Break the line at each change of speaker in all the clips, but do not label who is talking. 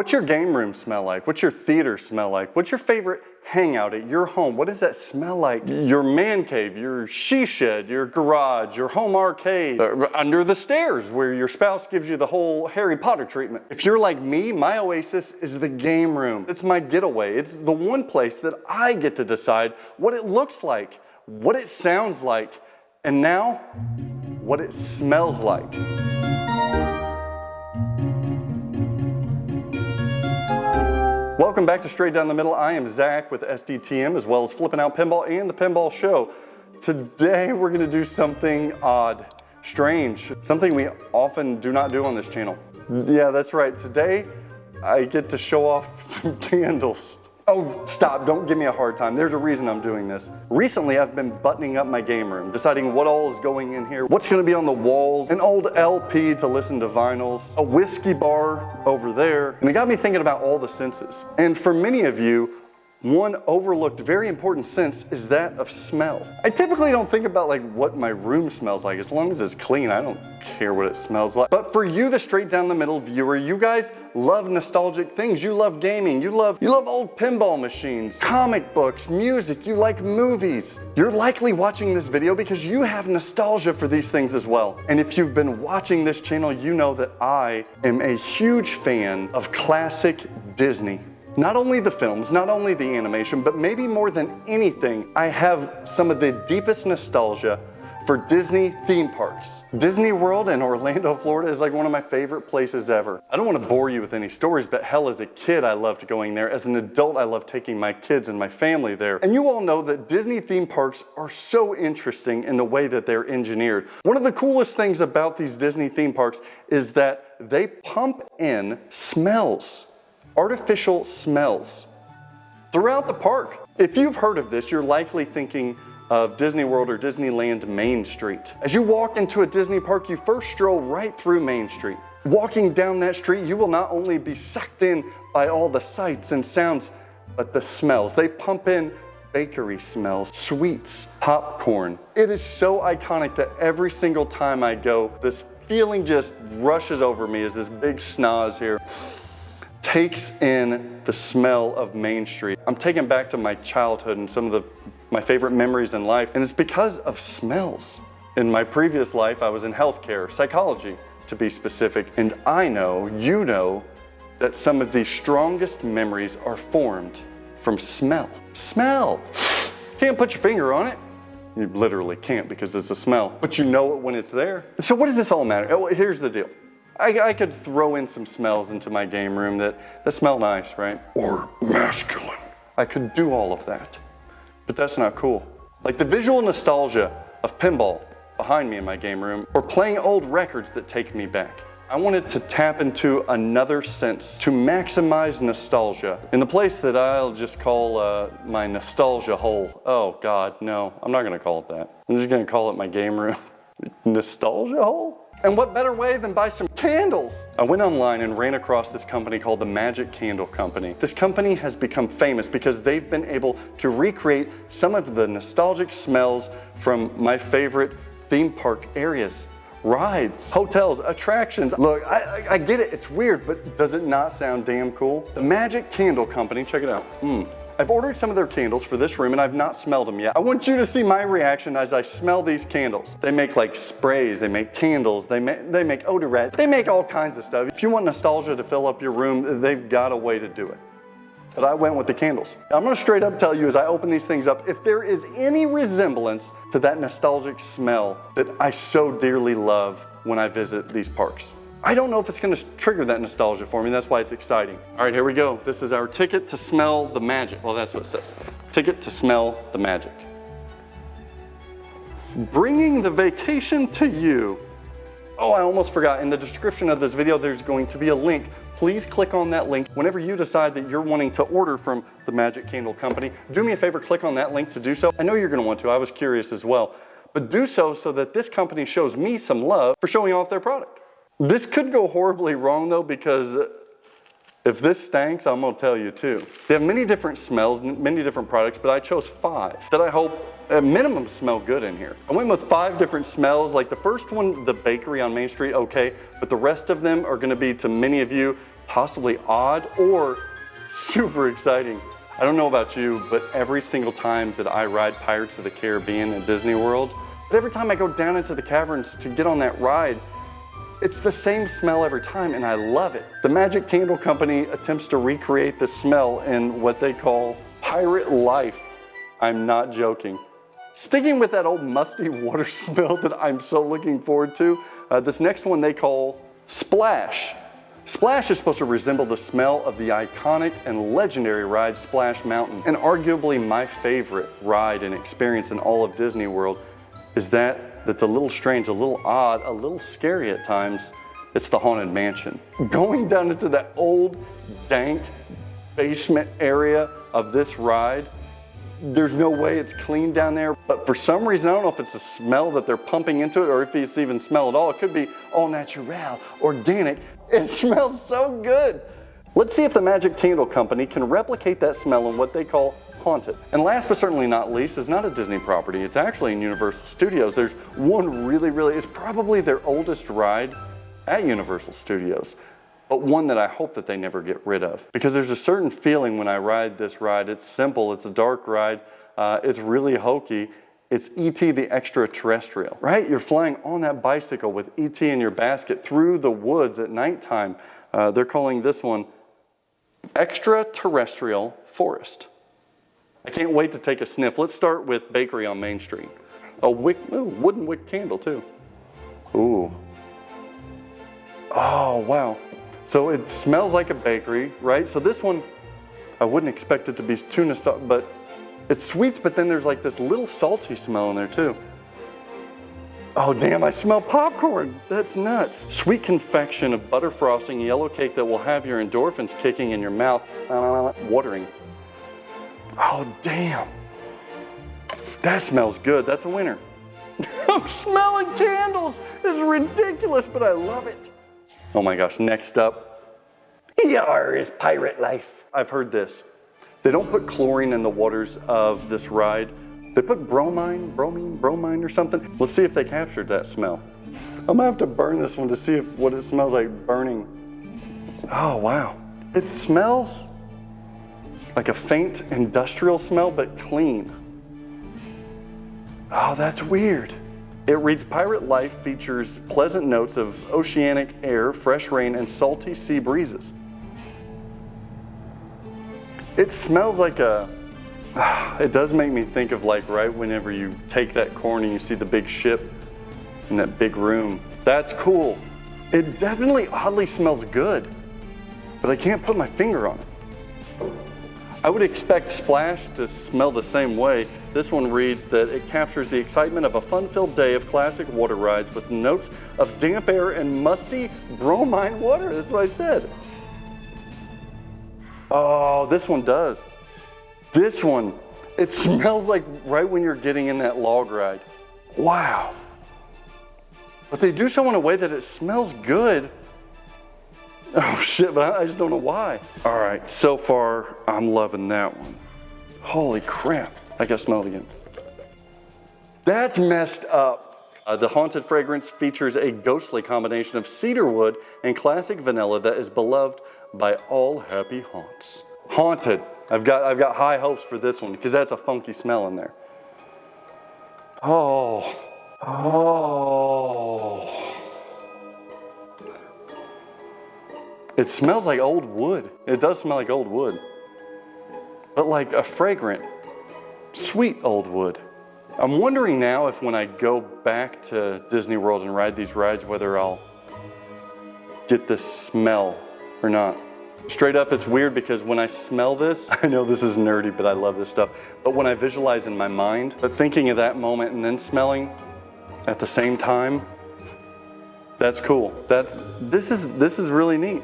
What's your game room smell like? What's your theater smell like? What's your favorite hangout at your home? What does that smell like? Your man cave, your she shed, your garage, your home arcade, under the stairs where your spouse gives you the whole Harry Potter treatment. If you're like me, my oasis is the game room. It's my getaway. It's the one place that I get to decide what it looks like, what it sounds like, and now, what it smells like. Welcome back to Straight Down the Middle. I am Zach with SDTM, as well as Flipping Out Pinball and the Pinball Show. Today we're going to do something odd, strange, something we often do not do on this channel. Yeah, that's right. Today I get to show off some candles. Oh, stop, don't give me a hard time. There's a reason I'm doing this. Recently, I've been buttoning up my game room, deciding what all is going in here, what's gonna be on the walls, an old LP to listen to vinyls, a whiskey bar over there, and it got me thinking about all the senses. And for many of you, one overlooked very important sense is that of smell. I typically don't think about like what my room smells like. As long as it's clean, I don't care what it smells like. But for you, the straight down the middle viewer, you guys love nostalgic things. You love gaming, you love old pinball machines, comic books, music, you like movies. You're likely watching this video because you have nostalgia for these things as well. And if you've been watching this channel, you know that I am a huge fan of classic Disney. Not only the films, not only the animation, but maybe more than anything, I have some of the deepest nostalgia for Disney theme parks. Disney World in Orlando, Florida is like one of my favorite places ever. I don't want to bore you with any stories, but hell, as a kid, I loved going there. As an adult, I love taking my kids and my family there. And you all know that Disney theme parks are so interesting in the way that they're engineered. One of the coolest things about these Disney theme parks is that they pump in smells. Artificial smells throughout the park. If you've heard of this, you're likely thinking of Disney World or Disneyland Main Street. As you walk into a Disney park, you first stroll right through Main Street. Walking down that street, you will not only be sucked in by all the sights and sounds, but the smells. They pump in bakery smells, sweets, popcorn. It is so iconic that every single time I go, this feeling just rushes over me as this big snaz here takes in the smell of Main Street. I'm taken back to my childhood and some of my favorite memories in life, and it's because of smells. In my previous life, I was in healthcare, psychology to be specific, and I know, you know, that some of the strongest memories are formed from smell. Smell! Can't put your finger on it. You literally can't because it's a smell, but you know it when it's there. So what does this all matter? Well, here's the deal. I could throw in some smells into my game room that smell nice, right? Or masculine. I could do all of that, but that's not cool. Like the visual nostalgia of pinball behind me in my game room, or playing old records that take me back. I wanted to tap into another sense to maximize nostalgia in the place that I'll just call my nostalgia hole. Oh God, no, I'm not gonna call it that. I'm just gonna call it my game room. Nostalgia hole? And what better way than buy some candles? I went online and ran across this company called the Magic Candle Company. This company has become famous because they've been able to recreate some of the nostalgic smells from my favorite theme park areas. Rides, hotels, attractions. Look, I get it, it's weird, but does it not sound damn cool? The Magic Candle Company, check it out. I've ordered some of their candles for this room and I've not smelled them yet. I want you to see my reaction as I smell these candles. They make like sprays, they make candles, they make odorette, they make all kinds of stuff. If you want nostalgia to fill up your room, they've got a way to do it. But I went with the candles. I'm gonna straight up tell you as I open these things up, if there is any resemblance to that nostalgic smell that I so dearly love when I visit these parks. I don't know if it's gonna trigger that nostalgia for me, that's why it's exciting. All right, here we go. This is our ticket to smell the magic. Well, that's what it says. Ticket to smell the magic. Bringing the vacation to you. Oh, I almost forgot. In the description of this video, there's going to be a link. Please click on that link. Whenever you decide that you're wanting to order from the Magic Candle Company, do me a favor, click on that link to do so. I know you're gonna want to, I was curious as well. But do so that this company shows me some love for showing off their product. This could go horribly wrong though, because if this stinks, I'm gonna tell you too. They have many different smells, many different products, but I chose 5 that I hope at minimum smell good in here. I went with 5 different smells. Like the first one, the bakery on Main Street, okay, but the rest of them are gonna be, to many of you, possibly odd, or super exciting. I don't know about you, but every single time that I ride Pirates of the Caribbean at Disney World, but every time I go down into the caverns to get on that ride, it's the same smell every time, and I love it. The Magic Candle Company attempts to recreate the smell in what they call pirate life. I'm not joking. Sticking with that old musty water smell that I'm so looking forward to, this next one they call Splash. Splash is supposed to resemble the smell of the iconic and legendary ride Splash Mountain. And arguably my favorite ride and experience in all of Disney World is that's a little strange, a little odd, a little scary at times. It's the Haunted Mansion. Going down into that old, dank basement area of this ride, there's no way it's clean down there, but for some reason, I don't know if it's the smell that they're pumping into it or if it's even smell at all. It could be all natural, organic. It smells so good. Let's see if the Magic Candle Company can replicate that smell in what they call Haunted. And last but certainly not least is not a Disney property. It's actually in Universal Studios. There's one it's probably their oldest ride at Universal Studios, but one that I hope that they never get rid of. Because there's a certain feeling when I ride this ride. It's simple, it's a dark ride, it's really hokey. It's E.T. the Extraterrestrial, right? You're flying on that bicycle with E.T. in your basket through the woods at nighttime. They're calling this one Extraterrestrial Forest. I can't wait to take a sniff. Let's start with Bakery on Main Street. A wooden wick candle too. Ooh. Oh, wow. So it smells like a bakery, right? So this one, I wouldn't expect it to be too nostalgic, but it's sweets, but then there's like this little salty smell in there too. Oh damn, I smell popcorn. That's nuts. Sweet confection of butter frosting, yellow cake that will have your endorphins kicking in your mouth, watering. Oh damn. That smells good. That's a winner. I'm smelling candles. It's ridiculous, but I love it. Oh my gosh, next up, ER is pirate life. I've heard this. They don't put chlorine in the waters of this ride. They put bromine or something. Let's see if they captured that smell. I'm gonna have to burn this one to see what it smells like burning. Oh wow. It smells like a faint industrial smell, but clean. Oh, that's weird. It reads, Pirate Life features pleasant notes of oceanic air, fresh rain, and salty sea breezes. It smells like it does make me think of like right whenever you take that corn and you see the big ship in that big room. That's cool. It definitely oddly smells good, but I can't put my finger on it. I would expect Splash to smell the same way. This one reads that it captures the excitement of a fun-filled day of classic water rides with notes of damp air and musty bromine water. That's what I said. Oh, this one does. This one, it smells like right when you're getting in that log ride. Wow. But they do so in a way that it smells good. Oh shit, but I just don't know why. All right, so far, I'm loving that one. Holy crap, I gotta smell it again. That's messed up. The Haunted fragrance features a ghostly combination of cedarwood and classic vanilla that is beloved by all happy haunts. Haunted, I've got high hopes for this one because that's a funky smell in there. Oh. It smells like old wood. It does smell like old wood. But like a fragrant, sweet old wood. I'm wondering now if when I go back to Disney World and ride these rides, whether I'll get this smell or not. Straight up, it's weird because when I smell this, I know this is nerdy, but I love this stuff. But when I visualize in my mind, but thinking of that moment and then smelling at the same time, that's cool. This is really neat.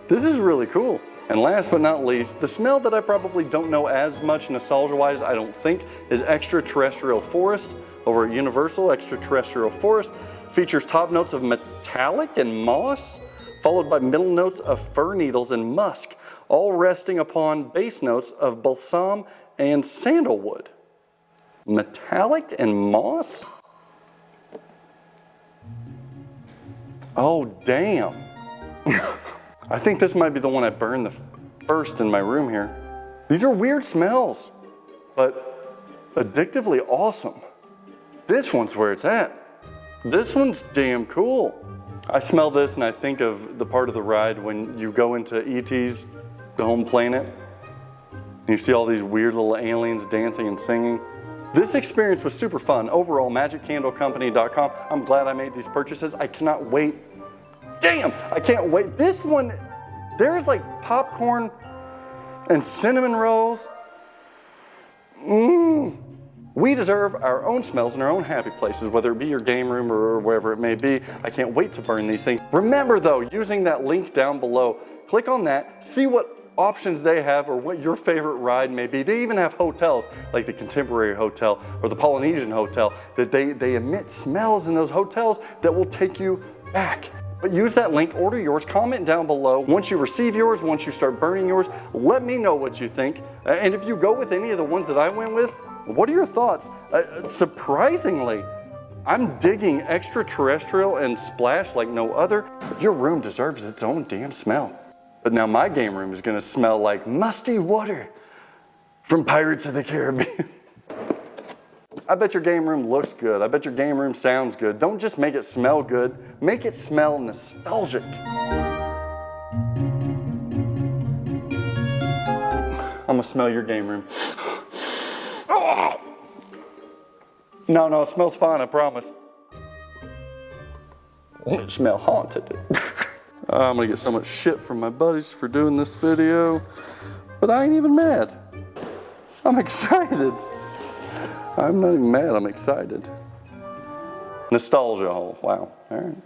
This is really cool. And last but not least, the smell that I probably don't know as much nostalgia-wise, I don't think, is Extraterrestrial Forest over at Universal. Extraterrestrial Forest features top notes of metallic and moss, followed by middle notes of fir needles and musk, all resting upon base notes of balsam and sandalwood. Metallic and moss? Oh, damn. I think this might be the one I burned the first in my room here. These are weird smells, but addictively awesome. This one's where it's at. This one's damn cool. I smell this and I think of the part of the ride when you go into E.T.'s The Home Planet and you see all these weird little aliens dancing and singing. This experience was super fun. Overall, MagicCandleCompany.com. I'm glad I made these purchases. I cannot wait. Damn, I can't wait. This one, there's like popcorn and cinnamon rolls. We deserve our own smells in our own happy places, whether it be your game room or wherever it may be. I can't wait to burn these things. Remember though, using that link down below, click on that, see what options they have or what your favorite ride may be. They even have hotels like the Contemporary Hotel or the Polynesian Hotel that they emit smells in those hotels that will take you back. But use that link, order yours, comment down below. Once you receive yours, once you start burning yours, let me know what you think. And if you go with any of the ones that I went with, what are your thoughts? Surprisingly, I'm digging extraterrestrial and splash like no other. Your room deserves its own damn smell. But now my game room is gonna smell like musty water from Pirates of the Caribbean. I bet your game room looks good. I bet your game room sounds good. Don't just make it smell good, make it smell nostalgic. I'm gonna smell your game room. Oh! No, it smells fine, I promise. It smells haunted. I'm gonna get so much shit from my buddies for doing this video, but I ain't even mad. I'm excited. I'm not even mad, I'm excited. Nostalgia hole, wow, all right.